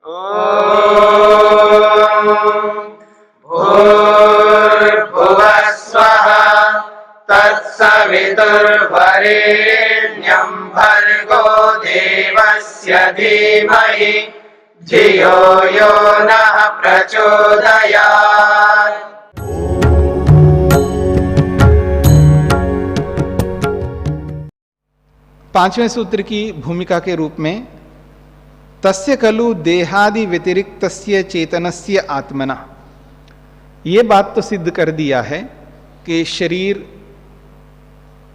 भूर्भुवः स्वः तत्सवितुर्वरेण्यं भर्गो देवस्य धीमहि धियो यो नः प्रचोदयात्। पांचवें सूत्र की भूमिका के रूप में तस्य खलु देहादि व्यतिरिक्तस्य चेतनस्य आत्मना, ये बात तो सिद्ध कर दिया है कि शरीर,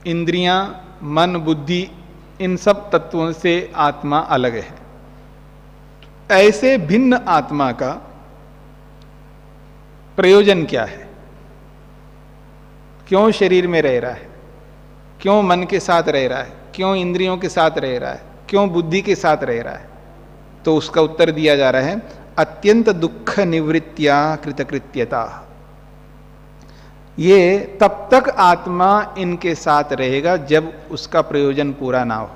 इंद्रियां, मन, बुद्धि, इन सब तत्वों से आत्मा अलग है। ऐसे भिन्न आत्मा का प्रयोजन क्या है? क्यों शरीर में रह रहा है? क्यों मन के साथ रह रहा है? क्यों इंद्रियों के साथ रह रहा है? क्यों बुद्धि के साथ रह रहा है? तो उसका उत्तर दिया जा रहा है अत्यंत दुख निवृत्तिया कृतकृत्यता। ये तब तक आत्मा इनके साथ रहेगा जब उसका प्रयोजन पूरा ना हो।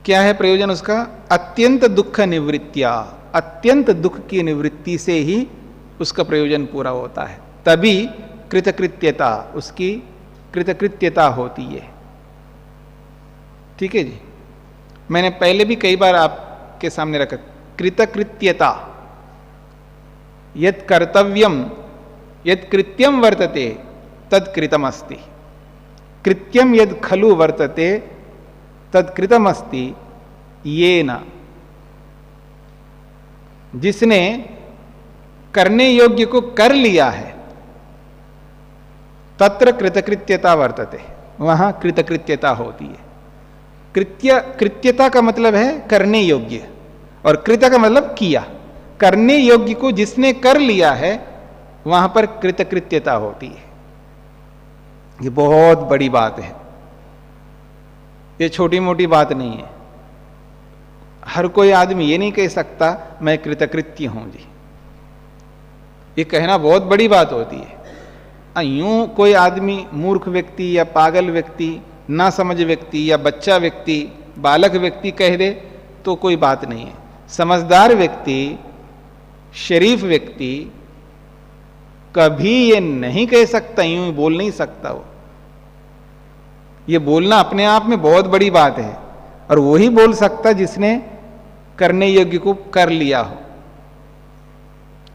क्या है प्रयोजन उसका? अत्यंत दुख निवृत्तिया, अत्यंत दुख की निवृत्ति से ही उसका प्रयोजन पूरा होता है, तभी कृतकृत्यता, उसकी कृतकृत्यता होती है। ठीक है जी, मैंने पहले भी कई बार आपके सामने रखा, कृतकृत्यता यत् कर्तव्यम यत् कृत्यम वर्तते तद कृतम अस्ति, कृत्यम यद खलु वर्तते तद कृतम अस्ति ये न। जिसने करने योग्य को कर लिया है तत्र कृतकृत्यता वर्तते, वहां कृतकृत्यता होती है। कृत्यता का मतलब है करने योग्य, और कृत का मतलब किया। करने योग्य को जिसने कर लिया है वहां पर कृतकृत्यता होती है। ये बहुत बड़ी बात है, ये छोटी मोटी बात नहीं है। हर कोई आदमी ये नहीं कह सकता मैं कृतकृत्य हूं जी, ये कहना बहुत बड़ी बात होती है। यूं कोई आदमी मूर्ख व्यक्ति या पागल व्यक्ति, ना समझ व्यक्ति या बच्चा व्यक्ति, बालक व्यक्ति कह दे तो कोई बात नहीं है। समझदार व्यक्ति, शरीफ व्यक्ति कभी ये नहीं कह सकता, यूं बोल नहीं सकता। वो ये बोलना अपने आप में बहुत बड़ी बात है, और वही बोल सकता जिसने करने योग्य को कर लिया हो।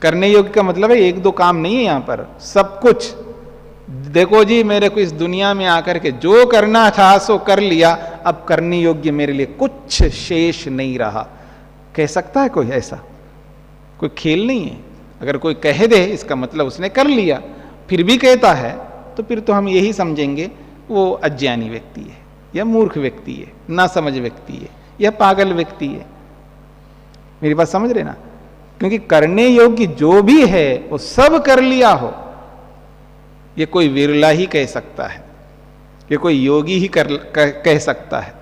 करने योग्य का मतलब है एक दो काम नहीं है, यहां पर सब कुछ। देखो जी, मेरे को इस दुनिया में आकर के जो करना था सो कर लिया, अब करने योग्य मेरे लिए कुछ शेष नहीं रहा। कह सकता है कोई ऐसा? कोई खेल नहीं है। अगर कोई कह दे इसका मतलब उसने कर लिया, फिर भी कहता है तो फिर तो हम यही समझेंगे वो अज्ञानी व्यक्ति है, या मूर्ख व्यक्ति है, ना समझ व्यक्ति है, या पागल व्यक्ति है। मेरी बात समझ रहे ना? क्योंकि करने योग्य जो भी है वो सब कर लिया हो, ये कोई विरला ही कह सकता है, ये कोई योगी ही कह सकता है।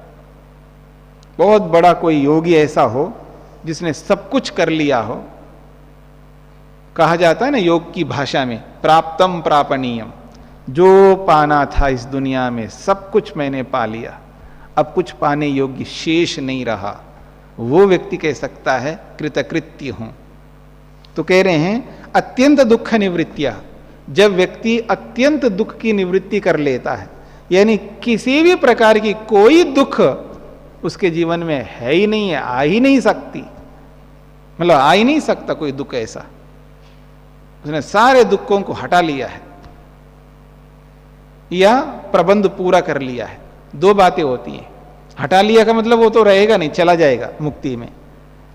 बहुत बड़ा कोई योगी ऐसा हो जिसने सब कुछ कर लिया हो। कहा जाता है ना योग की भाषा में, प्राप्तम प्रापणीयम, जो पाना था इस दुनिया में सब कुछ मैंने पा लिया, अब कुछ पाने योग्य शेष नहीं रहा। वो व्यक्ति कह सकता है कृतकृत्य हूं। तो कह रहे हैं अत्यंत दुख निवृत्तिया, जब व्यक्ति अत्यंत दुख की निवृत्ति कर लेता है, यानी किसी भी प्रकार की कोई दुख उसके जीवन में है ही नहीं है, आ ही नहीं सकती, मतलब आ ही नहीं सकता कोई दुख ऐसा। उसने सारे दुखों को हटा लिया है या प्रबंध पूरा कर लिया है। दो बातें होती हैं। हटा लिया का मतलब वो तो रहेगा नहीं, चला जाएगा मुक्ति में,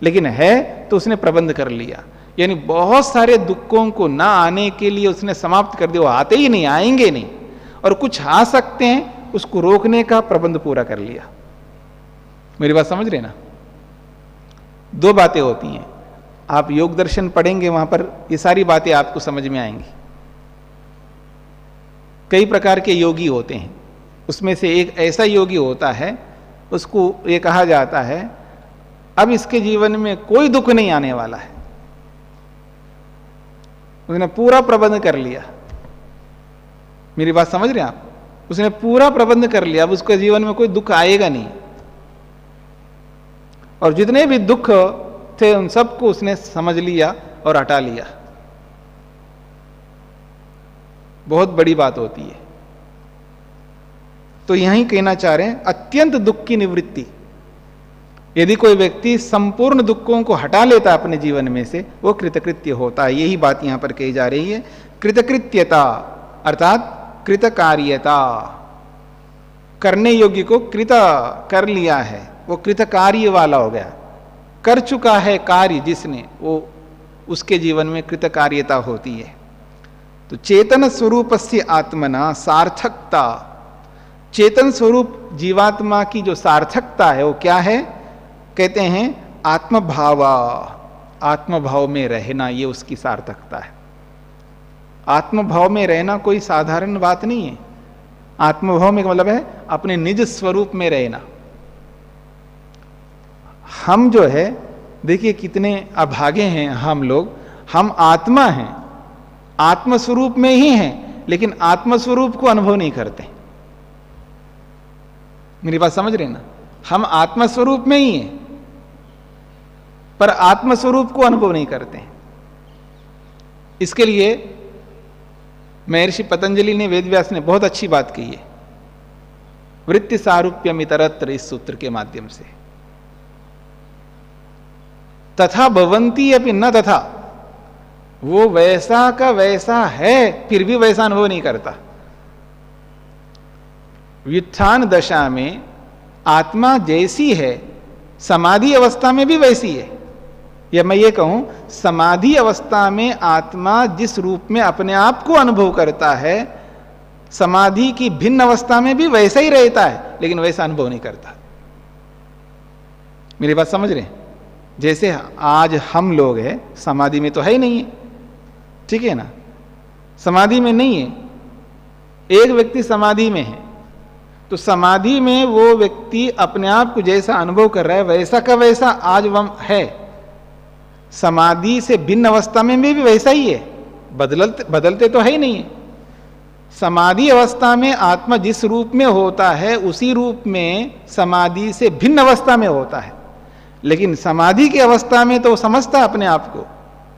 लेकिन है तो उसने प्रबंध कर लिया, यानी बहुत सारे दुखों को ना आने के लिए उसने समाप्त कर दिया। वो आते ही नहीं, आएंगे नहीं, और कुछ आ सकते हैं उसको रोकने का प्रबंध पूरा कर लिया। मेरी बात समझ रहे ना? दो बातें होती हैं। आप योग दर्शन पढ़ेंगे, वहां पर ये सारी बातें आपको समझ में आएंगी। कई प्रकार के योगी होते हैं, उसमें से एक ऐसा योगी होता है, उसको ये कहा जाता है अब इसके जीवन में कोई दुख नहीं आने वाला है, उसने पूरा प्रबंध कर लिया। मेरी बात समझ रहे हैं आप? उसने पूरा प्रबंध कर लिया, अब उसके जीवन में कोई दुख आएगा नहीं। और जितने भी दुख थे उन सबको उसने समझ लिया और हटा लिया। बहुत बड़ी बात होती है। तो यही कहना चाह रहे हैं, अत्यंत दुख की निवृत्ति। यदि कोई व्यक्ति संपूर्ण दुखों को हटा लेता अपने जीवन में से, वो कृतकृत्य होता है। यही बात यहां पर कही जा रही है। कृतकृत्यता अर्थात कृतकार्यता, करने योग्य को कृत कर लिया है, वो कृतकार्य वाला हो गया। कर चुका है कार्य जिसने, वो उसके जीवन में कृतकार्यता होती है। तो चेतन स्वरूपस्य आत्मना सार्थकता, चेतन स्वरूप जीवात्मा की जो सार्थकता है वो क्या है? कहते हैं आत्मभावा, आत्मभाव में रहना, ये उसकी सार्थकता है। आत्मभाव में रहना कोई साधारण बात नहीं है। आत्मभाव में मतलब है अपने निज स्वरूप में रहना। हम जो है, देखिए कितने अभागे हैं हम लोग। हम आत्मा हैं, आत्मस्वरूप में ही हैं, लेकिन आत्मस्वरूप को अनुभव नहीं करते। मेरी बात समझ रहे ना? हम आत्मस्वरूप में ही हैं, पर आत्मस्वरूप को अनुभव नहीं करते। इसके लिए महर्षि पतंजलि ने, वेदव्यास ने बहुत अच्छी बात कही है, वृत्ति सारूप्यम इतरत्र, इस सूत्र के माध्यम से। तथा भवंती अपि न तथा, वो वैसा का वैसा है फिर भी वैसा अनुभव नहीं करता। व्युत्थान दशा में आत्मा जैसी है, समाधि अवस्था में भी वैसी है। या मैं ये कहूं, समाधि अवस्था में आत्मा जिस रूप में अपने आप को अनुभव करता है, समाधि की भिन्न अवस्था में भी वैसा ही रहता है, लेकिन वैसा अनुभव नहीं करता। मेरी बात समझ रहे हैं? जैसे आज हम लोग हैं, समाधि में तो है ही नहीं है, ठीक है ना? समाधि में नहीं है। एक व्यक्ति समाधि में है, तो समाधि में वो व्यक्ति अपने आप को जैसा अनुभव कर रहा है, वैसा का वैसा आज वह है। समाधि से भिन्न अवस्था में भी वैसा ही है, बदलते तो है ही नहीं है। समाधि अवस्था में आत्मा जिस रूप में होता है, उसी रूप में समाधि से भिन्न अवस्था में होता है। लेकिन समाधि की अवस्था में तो समझता है अपने आप को,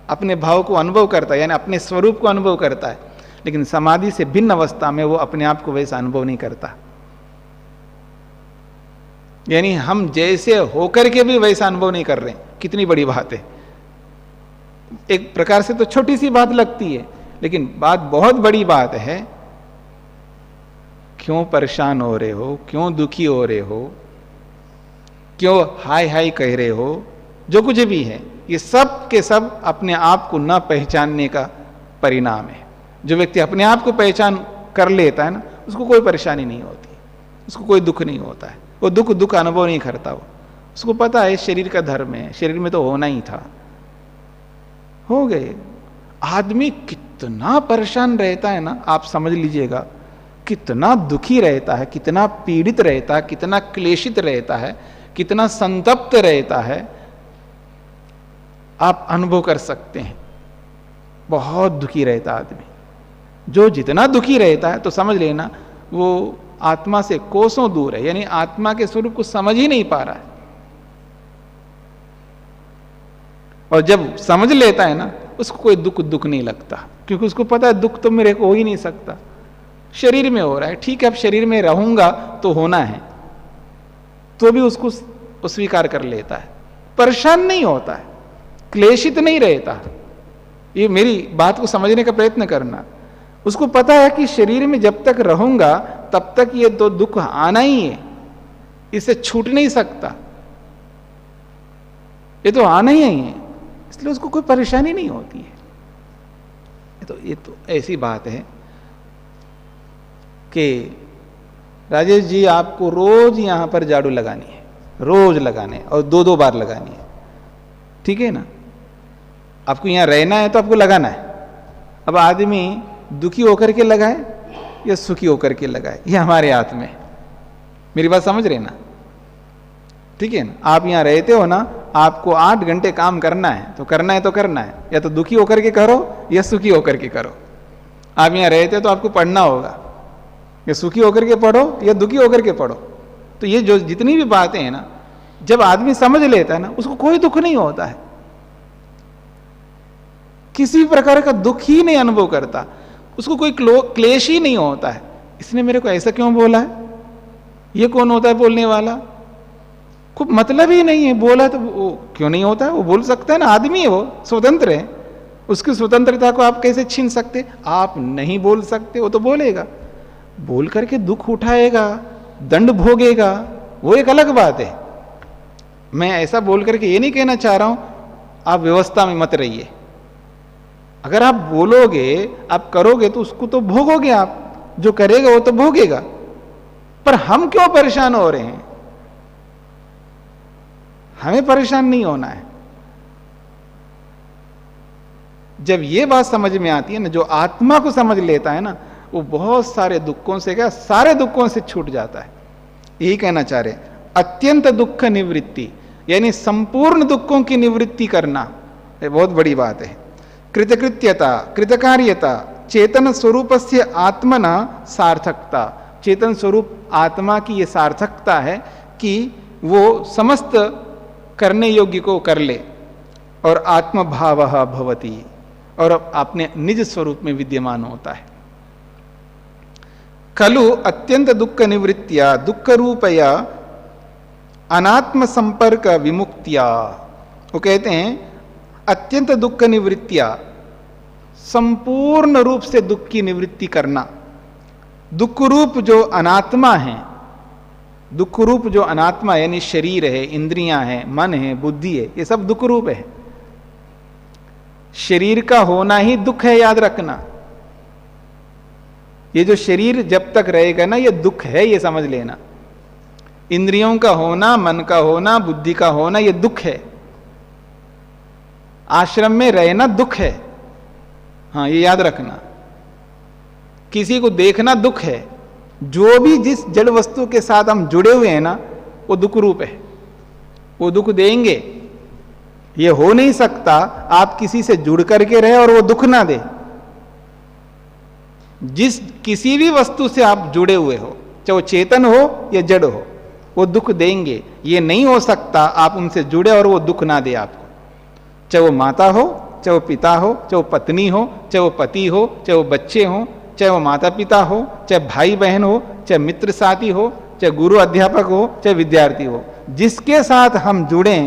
अपने भाव को अनुभव करता है, यानी अपने स्वरूप को अनुभव करता है। लेकिन समाधि से भिन्न अवस्था में वो अपने आप को वैसा अनुभव नहीं करता। यानी हम जैसे होकर के भी वैसा अनुभव नहीं कर रहे। कितनी बड़ी बात है! एक प्रकार से तो छोटी सी बात लगती है, लेकिन बात बहुत बड़ी बात है। क्यों परेशान हो रहे हो? क्यों दुखी हो रहे हो? क्यों हाय हाय कह रहे हो? जो कुछ भी है, ये सब के सब अपने आप को न पहचानने का परिणाम है। जो व्यक्ति अपने आप को पहचान कर लेता है ना, उसको कोई परेशानी नहीं होती, उसको कोई दुख नहीं होता है। वो दुख अनुभव नहीं करता। वो उसको पता है शरीर का धर्म है, शरीर में तो होना ही था, हो गए। आदमी कितना परेशान रहता है ना, आप समझ लीजिएगा, कितना दुखी रहता है, कितना पीड़ित रहता है, कितना क्लेशित रहता है, कितना संतप्त रहता है, आप अनुभव कर सकते हैं। बहुत दुखी रहता आदमी। जो जितना दुखी रहता है तो समझ लेना वो आत्मा से कोसों दूर है, यानी आत्मा के स्वरूप को समझ ही नहीं पा रहा है। और जब समझ लेता है ना, उसको कोई दुख नहीं लगता, क्योंकि उसको पता है दुख तो मेरे को हो ही नहीं सकता। शरीर में हो रहा है, ठीक है, अब शरीर में रहूंगा तो होना है, तो भी उसको स्वीकार कर लेता है, परेशान नहीं होता है, क्लेशित नहीं रहता। ये मेरी बात को समझने का प्रयत्न करना। उसको पता है कि शरीर में जब तक रहूंगा तब तक ये तो दुख आना ही है, इससे छूट नहीं सकता, ये तो आना ही है, इसलिए उसको कोई परेशानी नहीं होती है। ये तो ऐसी बात है कि राजेश जी आपको रोज यहां पर झाड़ू लगानी है, रोज लगाने, और 2-2 बार लगानी है, ठीक है ना? आपको यहां रहना है तो आपको लगाना है। अब आदमी दुखी होकर के लगाए या सुखी होकर के लगाए, ये हमारे हाथ में। मेरी बात समझ रहे ना? ठीक है ना? आप यहां रहते हो ना, आपको 8 घंटे काम करना है तो करना है तो करना है, या तो दुखी होकर के करो या सुखी होकर के करो। आप यहां रहते हो तो आपको पढ़ना होगा, या सुखी होकर के पढ़ो या दुखी होकर के पढ़ो। तो ये जो जितनी भी बातें हैं ना, जब आदमी समझ लेता है ना, उसको कोई दुख नहीं होता है, किसी प्रकार का दुख ही नहीं अनुभव करता, उसको कोई क्लेश ही नहीं होता है। इसने मेरे को ऐसा क्यों बोला है, ये कौन होता है बोलने वाला, कुछ मतलब ही नहीं है, बोला तो वो क्यों नहीं होता है, वो बोल सकता है ना, आदमी है, वो स्वतंत्र है, उसकी स्वतंत्रता को आप कैसे छीन सकते? आप नहीं बोल सकते, वो तो बोलेगा, बोल करके दुख उठाएगा, दंड भोगेगा, वो एक अलग बात है। मैं ऐसा बोल करके ये नहीं कहना चाह रहा हूं आप व्यवस्था में मत रहिए, अगर आप बोलोगे, आप करोगे तो उसको तो भोगोगे, आप जो करेगा वो तो भोगेगा। पर हम क्यों परेशान हो रहे हैं? हमें परेशान नहीं होना है। जब ये बात समझ में आती है ना, जो आत्मा को समझ लेता है ना, वो बहुत सारे दुखों से क्या, सारे दुखों से छूट जाता है। यही कहना चाह रहे, अत्यंत दुख निवृत्ति, यानी संपूर्ण दुखों की निवृत्ति करना, ये बहुत बड़ी बात है। कृतकृत्यता, कृतकार्यता, चेतन स्वरूप से आत्मना सार्थकता, चेतन स्वरूप आत्मा की ये सार्थकता है कि वो समस्त करने योग्य को कर ले, और आत्मभाव भवति, और अपने निज स्वरूप में विद्यमान होता है। खलु अत्यंत दुख निवृत्तिया दुख रूपया अनात्म संपर्क विमुक्तिया, वो कहते हैं अत्यंत दुख निवृत्तिया, संपूर्ण रूप से दुख की निवृत्ति करना। दुख रूप जो अनात्मा है, दुख रूप जो अनात्मा यानी शरीर है, इंद्रियां हैं, मन है, बुद्धि है, ये सब दुख रूप है। शरीर का होना ही दुख है, याद रखना। ये जो शरीर जब तक रहेगा ना, ये दुख है, ये समझ लेना। इंद्रियों का होना, मन का होना, बुद्धि का होना, ये दुख है। आश्रम में रहना दुख है, हाँ ये याद रखना। किसी को देखना दुख है। जो भी जिस जड़ वस्तु के साथ हम जुड़े हुए हैं ना, वो दुख रूप है, वो दुख देंगे। ये हो नहीं सकता आप किसी से जुड़ करके रहे और वो दुख ना दे। जिस किसी भी वस्तु से आप जुड़े हुए हो, चाहे वो चेतन हो या जड़ हो, वो दुख देंगे। ये नहीं हो सकता आप उनसे जुड़े और वो दुख ना दे आपको। चाहे वो माता हो, चाहे वो पिता हो, चाहे वो पत्नी हो, चाहे वो पति हो, चाहे वो बच्चे हो, चाहे वो माता पिता हो, चाहे भाई बहन हो, चाहे मित्र साथी हो, चाहे गुरु अध्यापक हो, चाहे विद्यार्थी हो, जिसके साथ हम जुड़े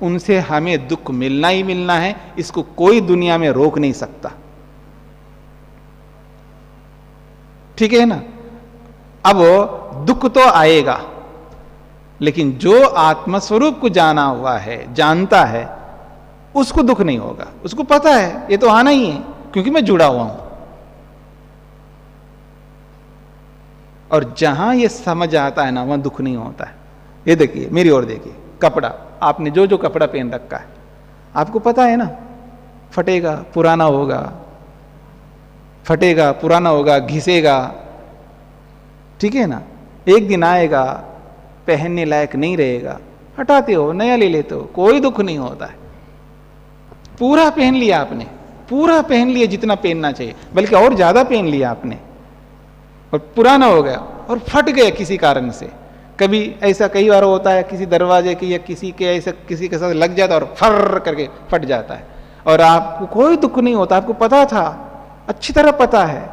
उनसे हमें दुख मिलना ही मिलना है। इसको कोई दुनिया में रोक नहीं सकता, ठीक है ना। अब दुख तो आएगा, लेकिन जो आत्मस्वरूप को जाना हुआ है, जानता है, उसको दुख नहीं होगा। उसको पता है ये तो आना ही है, क्योंकि मैं जुड़ा हुआ हूं। और जहां ये समझ आता है ना, वहां दुख नहीं होता है। ये देखिए, मेरी ओर देखिए, कपड़ा, आपने जो जो कपड़ा पहन रखा है, आपको पता है ना, फटेगा, पुराना होगा, फटेगा, पुराना होगा, घिसेगा, ठीक है ना। एक दिन आएगा पहनने लायक नहीं रहेगा, हटाते हो, नया ले लेते हो, कोई दुख नहीं होता है। पूरा पहन लिया आपने, पूरा पहन लिया जितना पहनना चाहिए, बल्कि और ज्यादा पहन लिया आपने, और पुराना हो गया और फट गया किसी कारण से। कभी ऐसा कई बार होता है, किसी दरवाजे की या किसी के ऐसा किसी के साथ लग जाता है और फर करके फट जाता है, और आपको कोई दुख नहीं होता। आपको पता था, अच्छी तरह पता है,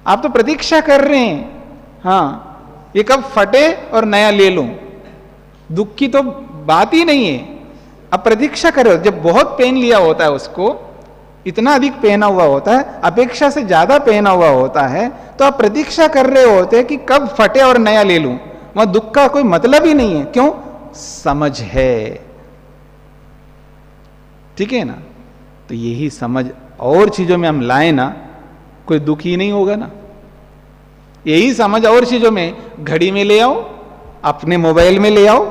आप तो प्रतीक्षा कर रहे हैं, हाँ ये कब फटे और नया ले लूं। दुख की तो बात ही नहीं है। अब प्रतीक्षा कर रहे हो, जब बहुत पहन लिया होता है, उसको इतना अधिक पहना हुआ होता है, अपेक्षा से ज्यादा पहना हुआ होता है, तो आप प्रतीक्षा कर रहे होते हैं कि कब फटे और नया ले लूं। वहां दुख का कोई मतलब ही नहीं है। क्यों? समझ है, ठीक है ना। तो यही समझ और चीजों में हम लाए ना, कोई दुख ही नहीं होगा ना। यही समझ और चीजों में, घड़ी में ले आओ, अपने मोबाइल में ले आओ,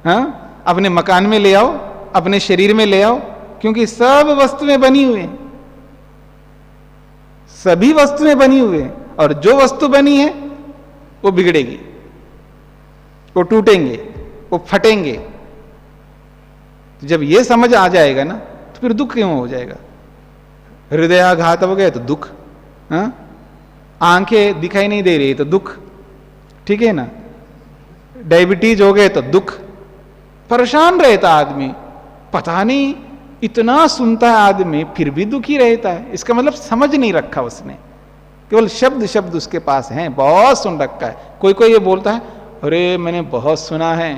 हाँ अपने मकान में ले आओ, अपने शरीर में ले आओ, क्योंकि सब वस्तुएं बनी हुई हैं, सभी वस्तुएं बनी हुई हैं, और जो वस्तु बनी है वो बिगड़ेगी, वो टूटेंगे, वो फटेंगे। तो जब ये समझ आ जाएगा ना, तो फिर दुख क्यों हो जाएगा? हृदयाघात हो गया तो दुख, हाँ आंखें दिखाई नहीं दे रही तो दुख, ठीक है ना। डायबिटीज हो गए तो दुख, परेशान रहता आदमी, पता नहीं इतना सुनता है आदमी फिर भी दुखी रहता है। इसका मतलब समझ नहीं रखा उसने, केवल शब्द शब्द उसके पास हैं, बहुत सुन रखा है। कोई कोई ये बोलता है अरे मैंने बहुत सुना है,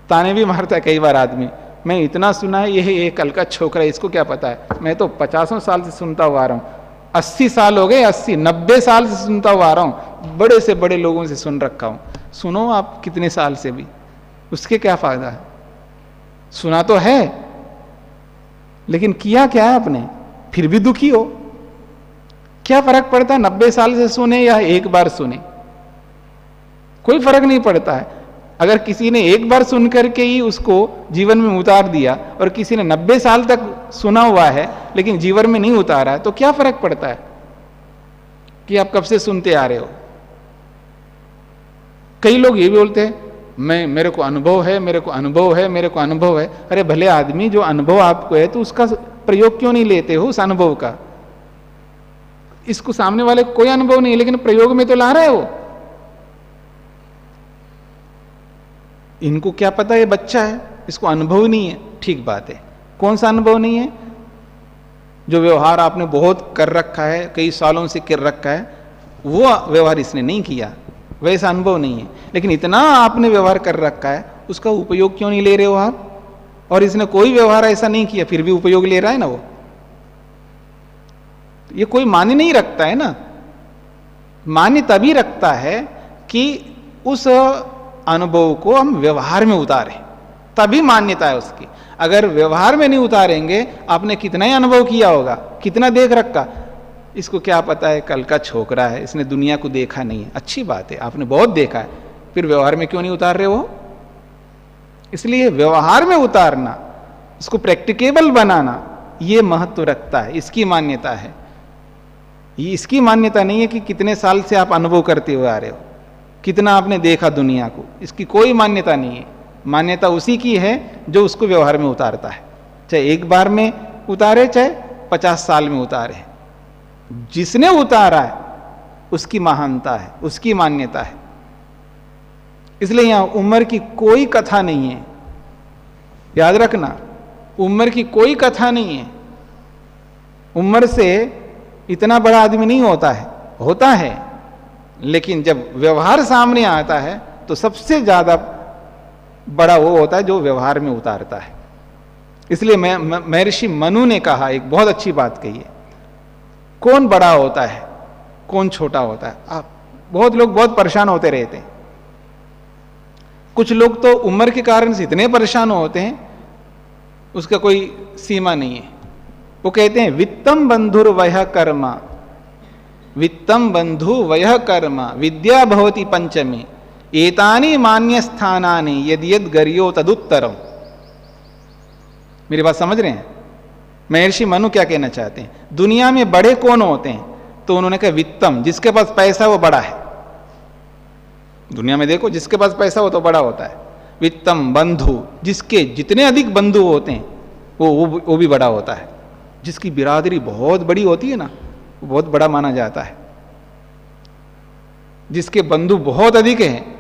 ताने भी मारता है कई बार आदमी, मैं इतना सुना है, ये कल का छोकरा, इसको क्या पता है, मैं तो 50 साल से सुनता हुआ आ रहा हूं, 80 साल हो गए, 80 90 साल से सुनता हुआ आ रहा हूं, बड़े से बड़े लोगों से सुन रखा हूं। सुनो आप कितने साल से भी, उसके क्या फायदा है? सुना तो है लेकिन किया क्या है आपने? फिर भी दुखी हो। क्या फर्क पड़ता है 90 साल से सुने या एक बार सुने? कोई फर्क नहीं पड़ता है। अगर किसी ने एक बार सुन करके ही उसको जीवन में उतार दिया और किसी ने 90 साल तक सुना हुआ है लेकिन जीवन में नहीं उतारा है, तो क्या फर्क पड़ता है कि आप कब से सुनते आ रहे हो? कई लोग ये भी बोलते हैं मेरे को अनुभव है, मेरे को अनुभव है, मेरे को अनुभव है। अरे भले आदमी, जो अनुभव आपको है तो उसका प्रयोग क्यों नहीं लेते हो उस अनुभव का? इसको सामने वाले को कोई अनुभव नहीं है लेकिन प्रयोग में तो ला रहे हो। इनको क्या पता ये बच्चा है, इसको अनुभव नहीं है। ठीक बात है, कौन सा अनुभव नहीं है? जो व्यवहार आपने बहुत कर रखा है, कई सालों से कर रखा है, वो व्यवहार इसने नहीं किया, वैसा अनुभव नहीं है। लेकिन इतना आपने व्यवहार कर रखा है, उसका उपयोग क्यों नहीं ले रहे हो आप? और इसने कोई व्यवहार ऐसा नहीं किया फिर भी उपयोग ले रहा है ना वो। ये कोई मान्य नहीं रखता है ना। मान्य तभी रखता है कि उस अनुभव को हम व्यवहार में उतारें, तभी मान्यता है उसकी। अगर व्यवहार में नहीं उतारेंगे, आपने कितना ही अनुभव किया होगा, कितना देख रखा, इसको क्या पता है, कल का छोकरा है, इसने दुनिया को देखा नहीं है। अच्छी बात है, आपने बहुत देखा है, फिर व्यवहार में क्यों नहीं उतार रहे हो? इसलिए व्यवहार में उतारना, इसको प्रैक्टिकेबल बनाना, ये महत्व रखता है, इसकी मान्यता है। ये इसकी मान्यता नहीं है कि कितने साल से आप अनुभव करते हुए आ रहे हो, कितना आपने देखा दुनिया को, इसकी कोई मान्यता नहीं है। मान्यता उसी की है जो उसको व्यवहार में उतारता है, चाहे एक बार में उतारे चाहे 50 साल में उतारे। जिसने उतारा है उसकी महानता है, उसकी मान्यता है। इसलिए यहां उम्र की कोई कथा नहीं है, याद रखना, उम्र की कोई कथा नहीं है। उम्र से इतना बड़ा आदमी नहीं होता है, होता है, लेकिन जब व्यवहार सामने आता है तो सबसे ज्यादा बड़ा वो होता है जो व्यवहार में उतारता है। इसलिए महर्षि मनु ने कहा, एक बहुत अच्छी बात कही है, कौन बड़ा होता है कौन छोटा होता है। आप बहुत लोग बहुत परेशान होते रहते हैं। कुछ लोग तो उम्र के कारण से इतने परेशान होते हैं उसका कोई सीमा नहीं है। वो कहते हैं वित्तम बंधुर वह कर्म, वित्तम बंधु वह कर्म, विद्या भवति पंचमी, एतानि मान्य स्थानानि यदि यद गरियो तदुत्तरम। मेरी बात समझ रहे हैं? महर्षि मनु क्या कहना चाहते हैं? दुनिया में बड़े कौन होते हैं? तो उन्होंने कहा वित्तम, जिसके पास पैसा वो बड़ा है। दुनिया में देखो, जिसके पास पैसा हो तो बड़ा होता है। वित्तम बंधु, जिसके जितने अधिक बंधु होते हैं वो भी बड़ा होता है। जिसकी बिरादरी बहुत बड़ी होती है ना, वो बहुत बड़ा माना जाता है। जिसके बंधु बहुत अधिक हैं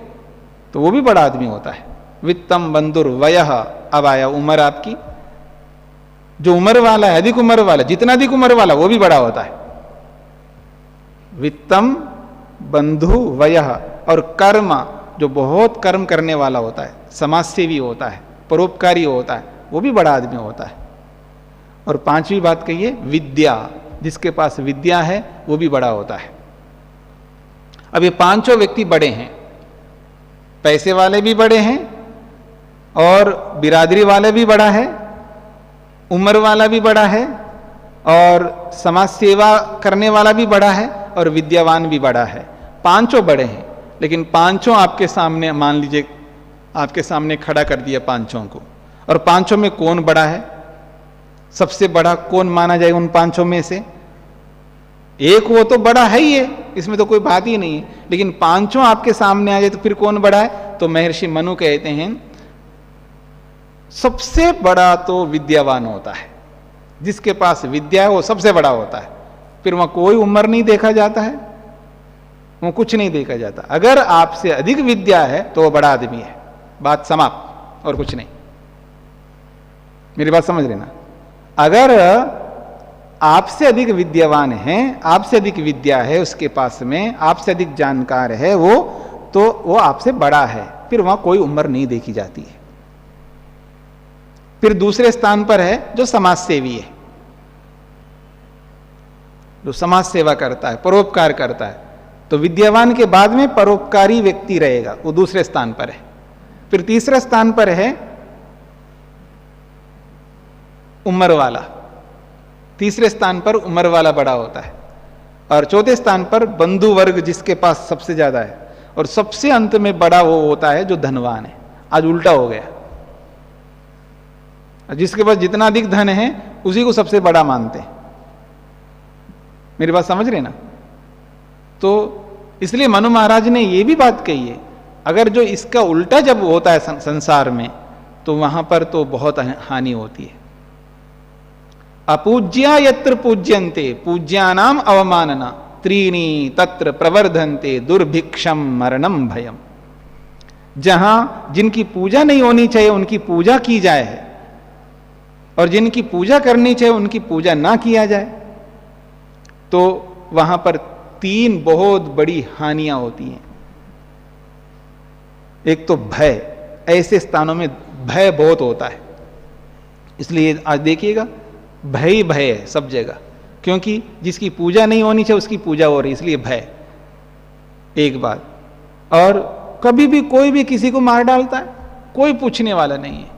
तो वो भी बड़ा आदमी होता है। वित्तम बंधुर वयः, अब आया उम्र आपकी। जो उम्र वाला है, अधिक उम्र वाला, जितना अधिक उम्र वाला वो भी बड़ा होता है। वित्तम बंधु वयः, और कर्म, जो बहुत कर्म करने वाला होता है, समाज सेवी होता है, परोपकारी होता है, वो भी बड़ा आदमी होता है। और पांचवी बात कहिए विद्या, जिसके पास विद्या है वो भी बड़ा होता है। अब ये पांचों व्यक्ति बड़े हैं, पैसे वाले भी बड़े हैं और बिरादरी वाले भी बड़ा है, उम्र वाला भी बड़ा है और समाज सेवा करने वाला भी बड़ा है और विद्यावान भी बड़ा है। पांचों बड़े हैं, लेकिन पांचों आपके सामने, मान लीजिए आपके सामने खड़ा कर दिया पांचों को, और पांचों में कौन बड़ा है, सबसे बड़ा कौन माना जाए उन पांचों में से? एक वो तो बड़ा है ही है, इसमें तो कोई बात ही नहीं है। लेकिन पांचों आपके सामने आ जाए तो फिर कौन बड़ा है? तो महर्षि मनु कहते हैं सबसे बड़ा तो विद्यावान होता है। जिसके पास विद्या है वो सबसे बड़ा होता है। फिर वहां कोई उम्र नहीं देखा जाता है, वो कुछ नहीं देखा जाता। अगर आपसे अधिक विद्या है तो वो बड़ा आदमी है, बात समाप्त, और कुछ नहीं। मेरी बात समझ लेना। अगर आपसे अधिक विद्यावान है, आपसे अधिक विद्या है उसके पास में, आपसे अधिक जानकार है वो, तो वो आपसे बड़ा है, फिर वहां कोई उम्र नहीं देखी जाती है। फिर दूसरे स्थान पर है जो समाज सेवी है, जो समाज सेवा करता है, परोपकार करता है, तो विद्यावान के बाद में परोपकारी व्यक्ति रहेगा, वो दूसरे स्थान पर है। फिर तीसरे स्थान पर है उम्र वाला, तीसरे स्थान पर उम्र वाला बड़ा होता है, और चौथे स्थान पर बंधु वर्ग जिसके पास सबसे ज्यादा है, और सबसे अंत में बड़ा वो होता है जो धनवान है। आज उल्टा हो गया, जिसके पास जितना अधिक धन है उसी को सबसे बड़ा मानते हैं। मेरी बात समझ रहे ना? तो इसलिए मनु महाराज ने यह भी बात कही है, अगर जो इसका उल्टा जब होता है संसार में, तो वहां पर तो बहुत हानि होती है। अपूज्या यत्र पूज्यन्ते पूज्यानाम अवमानना त्रीणी तत्र प्रवर्धन्ते दुर्भिक्षम मरणम भयम। जहां जिनकी पूजा नहीं होनी चाहिए उनकी पूजा की जाए, और जिनकी पूजा करनी चाहिए उनकी पूजा ना किया जाए, तो वहां पर तीन बहुत बड़ी हानियां होती हैं। एक तो भय, ऐसे स्थानों में भय बहुत होता है, इसलिए आज देखिएगा भय ही भय है सब जगह, क्योंकि जिसकी पूजा नहीं होनी चाहिए उसकी पूजा हो रही, इसलिए भय एक बात। और कभी भी कोई भी किसी को मार डालता है, कोई पूछने वाला नहीं है।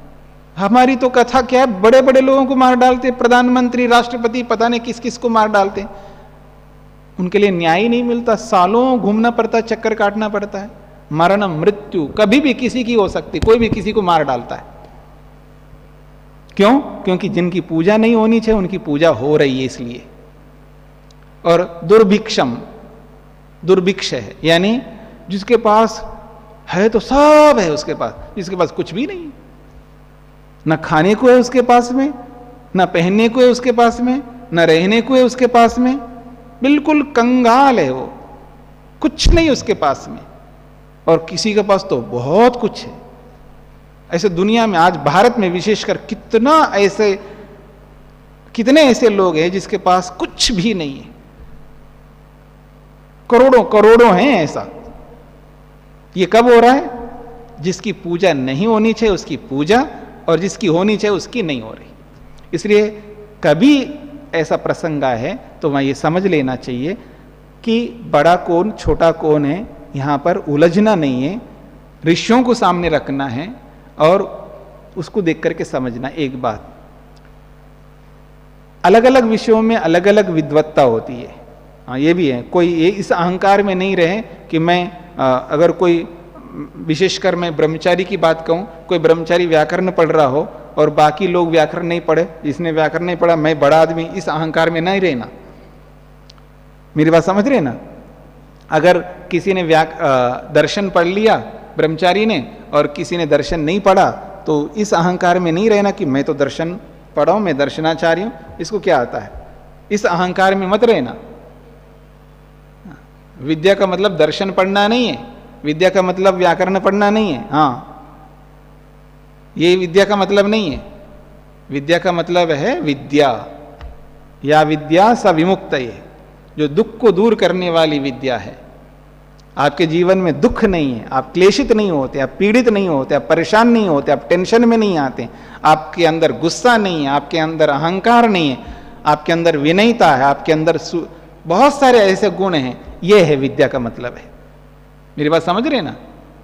हमारी तो कथा क्या है, बड़े बड़े लोगों को मार डालते, प्रधानमंत्री, राष्ट्रपति, पता नहीं किस किस को मार डालते, उनके लिए न्याय ही नहीं मिलता, सालों घूमना पड़ता है, चक्कर काटना पड़ता है। मरण मृत्यु कभी भी किसी की हो सकती, कोई भी किसी को मार डालता है। क्यों? क्योंकि जिनकी पूजा नहीं होनी चाहिए उनकी पूजा हो रही है, इसलिए। और दुर्भिक्षम, दुर्भिक्ष है, यानी जिसके पास है तो सब है उसके पास, जिसके पास कुछ भी नहीं, न खाने को है उसके पास में, न पहनने को है उसके पास में, न रहने को है उसके पास में, बिल्कुल कंगाल है वो, कुछ नहीं उसके पास में। और किसी के पास तो बहुत कुछ है। ऐसे दुनिया में आज भारत में विशेषकर कितने ऐसे लोग हैं जिसके पास कुछ भी नहीं है, करोड़ों करोड़ों हैं ऐसा। ये कब हो रहा है? जिसकी पूजा नहीं होनी चाहिए उसकी पूजा, और जिसकी होनी चाहिए उसकी नहीं हो रही। इसलिए कभी ऐसा प्रसंग है तो वहां ये समझ लेना चाहिए कि बड़ा कौन छोटा कौन है, यहां पर उलझना नहीं है, ऋषियों को सामने रखना है और उसको देख करके समझना। एक बात, अलग अलग विषयों में अलग अलग विद्वत्ता होती है। हाँ, ये भी है, कोई ये इस अहंकार में नहीं रहे कि मैं अगर कोई, विशेषकर मैं ब्रह्मचारी की बात कहूं, कोई ब्रह्मचारी व्याकरण पढ़ रहा हो और बाकी लोग व्याकरण नहीं पढ़े, जिसने व्याकरण नहीं पढ़ा मैं बड़ा आदमी, इस अहंकार में नहीं रहना। मेरी बात समझ रहे ना? अगर किसी ने दर्शन पढ़ लिया ब्रह्मचारी ने और किसी ने दर्शन नहीं पढ़ा, तो इस अहंकार में नहीं रहना कि मैं तो दर्शन पढ़ा हूं, मैं दर्शनाचार्य हूं, इसको क्या आता है, इस अहंकार में मत रहना। विद्या का मतलब दर्शन पढ़ना नहीं है, विद्या का मतलब व्याकरण पढ़ना नहीं है। हाँ, ये विद्या का मतलब नहीं है। विद्या का मतलब है विद्या, या विद्या स विमुक्त, है जो दुख को दूर करने वाली विद्या है। आपके जीवन में दुख नहीं है, आप क्लेशित नहीं होते, आप पीड़ित नहीं होते, आप परेशान नहीं होते, आप टेंशन में नहीं आते, आपके अंदर गुस्सा नहीं है, आपके अंदर अहंकार नहीं है, आपके अंदर विनयता है, आपके अंदर बहुत सारे ऐसे गुण हैं। ये है विद्या का मतलब है। मेरी बात समझ रहे ना?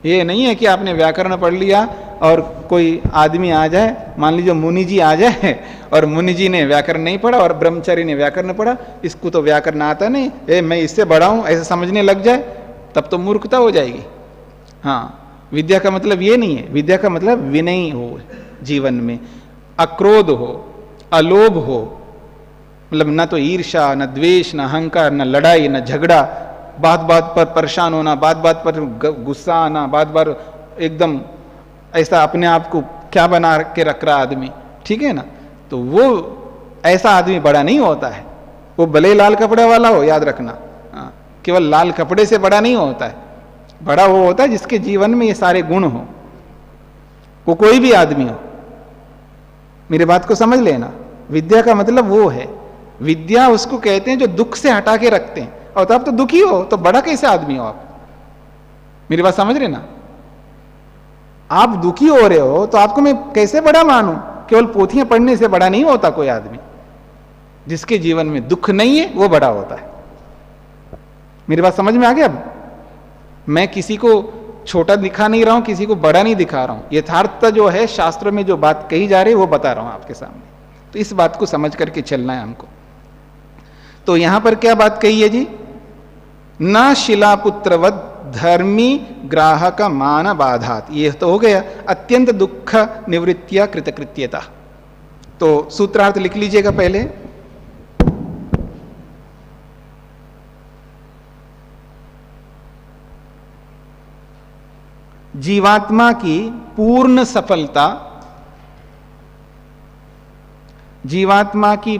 ये नहीं है कि आपने व्याकरण पढ़ लिया और कोई आदमी आ जाए, मान लीजिए मुनि जी आ जाए और मुनि जी ने व्याकरण नहीं पढ़ा और ब्रह्मचारी ने व्याकरण पढ़ा, इसको तो व्याकरण आता नहीं, मैं इससे बड़ा हूं, ऐसे समझने लग जाए, तब तो मूर्खता हो जाएगी। हाँ, विद्या का मतलब ये नहीं है। विद्या का मतलब विनयी हो, जीवन में अक्रोध हो, अलोभ हो, मतलब न तो ईर्ष्या, न द्वेष, न अहंकार, न लड़ाई, न झगड़ा, बात बात पर परेशान होना, बात बात पर गुस्सा आना, बात बात एकदम ऐसा अपने आप को क्या बना के रख रहा आदमी, ठीक है ना? तो वो ऐसा आदमी बड़ा नहीं होता है, वो भले लाल कपड़े वाला हो, याद रखना। हाँ, केवल लाल कपड़े से बड़ा नहीं होता है। बड़ा वो होता है जिसके जीवन में ये सारे गुण हो, वो कोई भी आदमी हो। मेरी बात को समझ लेना, विद्या का मतलब वो है। विद्या उसको कहते हैं जो दुख से हटा के रखते हैं। और तो आप तो दुखी हो तो बड़ा कैसे आदमी हो आप? मेरी बात समझ रहे ना? आप दुखी हो रहे हो तो आपको मैं कैसे बड़ा मानूं? केवल पोथियां पढ़ने से बड़ा नहीं होता कोई आदमी। जिसके जीवन में दुख नहीं है वो बड़ा होता है। मेरी बात समझ में आ गया? अब मैं किसी को छोटा दिखा नहीं रहा हूं, किसी को बड़ा नहीं दिखा रहा हूं। यथार्थता जो है, शास्त्रों में जो बात कही जा रही है वो बता रहा हूं आपके सामने। तो इस बात को समझ करके चलना है हमको। तो यहां पर क्या बात कही है जी? न शिलापुत्रवत धर्मी ग्राहक मान बाधात। ये तो हो गया अत्यंत दुख निवृत्तिया कृतकृत्यता। तो सूत्रार्थ लिख लीजिएगा पहले। जीवात्मा की पूर्ण सफलता, जीवात्मा की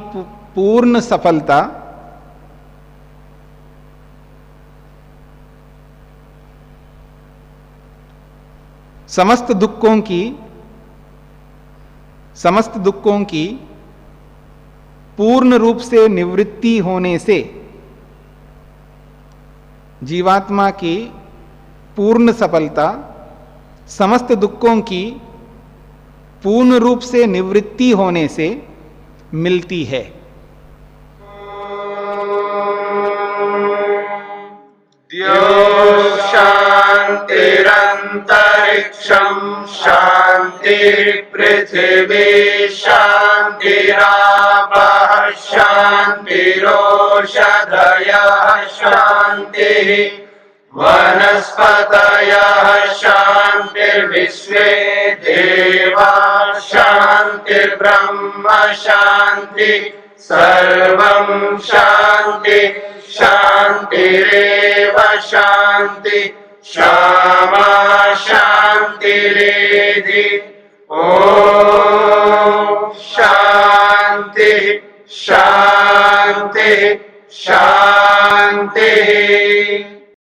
पूर्ण सफलता समस्त दुखों की पूर्ण रूप से निवृत्ति होने से, जीवात्मा की पूर्ण सफलता समस्त दुखों की पूर्ण रूप से निवृत्ति होने से मिलती है। शांतिरंतरिक्षं शांति पृथिवी शांतिरापः शांतिरोषधयः शांतिः वनस्पतयः शांतिर्विश्वे देवाः शांतिर्ब्रह्म शांति सर्वं शांति शांतिरेव शांति क्षमा शांतिरेधि। ओम शांति शांति शांति।